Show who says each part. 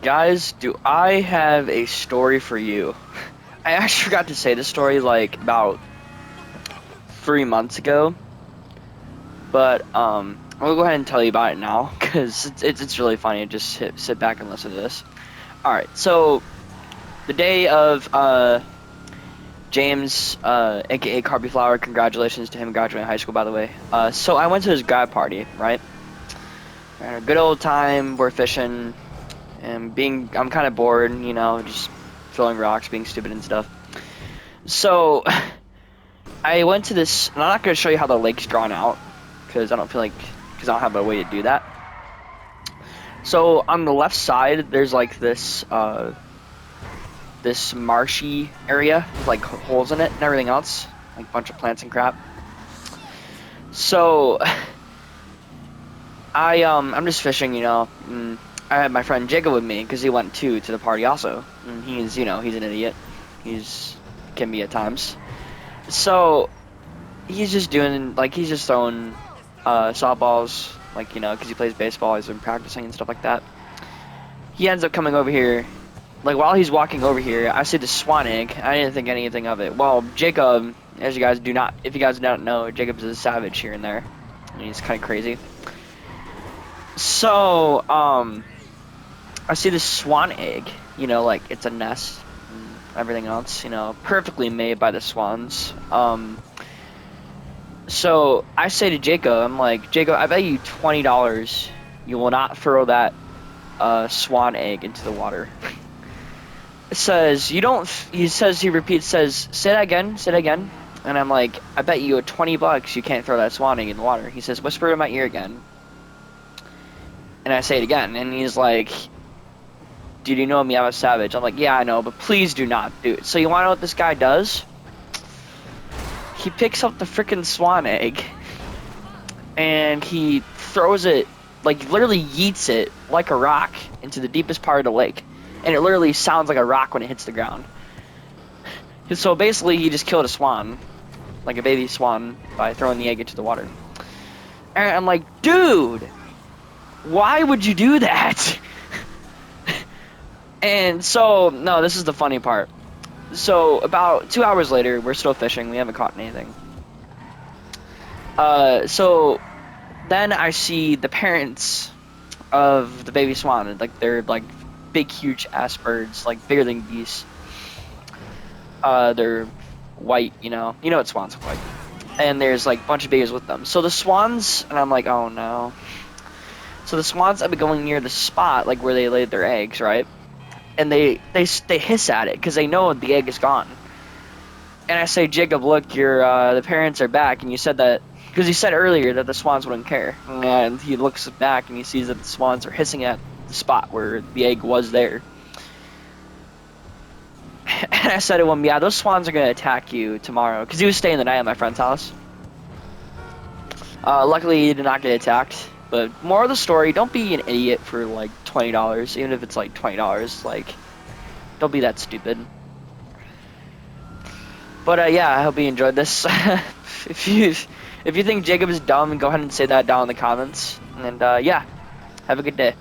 Speaker 1: Guys, do I have a story for you? I actually forgot to say this story like about 3 months ago, but I'm gonna go ahead and tell you about it now because it's really funny. Just sit back and listen to this. All right, so the day of James, aka Carby Flower, congratulations to him graduating high school, by the way. So I went to his grad party, right? We had a good old time. We're fishing and I'm kind of bored, just throwing rocks, being stupid and stuff. So I went to this, and I'm not going to show you how the lake's drawn out, because I don't have a way to do that. So on the left side, there's like this marshy area with like holes in it and everything else, like a bunch of plants and crap. So I'm just fishing, and I had my friend Jacob with me because he went to the party also, and he's an idiot. Can be at times. So he's just throwing softballs, because he plays baseball. He's been practicing and stuff like that. He ends up coming over here. Like, while he's walking over here, I see the swan egg. I didn't think anything of it. Well, Jacob, if you guys don't know, Jacob's a savage here and there. And he's kind of crazy. So, I see this swan egg, like it's a nest and everything else, perfectly made by the swans. So I say to Jacob, I'm like, Jacob, I bet you $20 you will not throw that swan egg into the water. It says, he repeats, says, say that again. And I'm like, I bet you $20 you can't throw that swan egg in the water. He says, whisper in my ear again. And I say it again, and he's like, dude, you know me, I'm a savage. I'm like, yeah, I know, but please do not do it. So you want to know what this guy does? He picks up the freaking swan egg, and he throws it, like, literally yeets it like a rock into the deepest part of the lake. And it literally sounds like a rock when it hits the ground. So basically, he just killed a swan, like a baby swan, by throwing the egg into the water. And I'm like, dude, why would you do that? And so, no, this is the funny part. So, about 2 hours later, we're still fishing. We haven't caught anything. So, then I see the parents of the baby swan. Like, they're, like, big, huge ass birds, like, bigger than geese. They're white, You know what swans look like. And there's, like, a bunch of babies with them. So, the swans, and I'm like, oh, no. So, the swans have been going near the spot, like, where they laid their eggs, right? And they hiss at it because they know the egg is gone. And I say, Jacob, look, the parents are back, and you said that because you said earlier that the swans wouldn't care. And he looks back and he sees that the swans are hissing at the spot where the egg was there. And I said to him, yeah, those swans are gonna attack you tomorrow because he was staying the night at my friend's house. Luckily, he did not get attacked. But more of the story, don't be an idiot for like $20, even if it's like $20. Like, don't be that stupid. But yeah, I hope you enjoyed this. if you think Jacob is dumb, go ahead and say that down in the comments. And yeah, have a good day.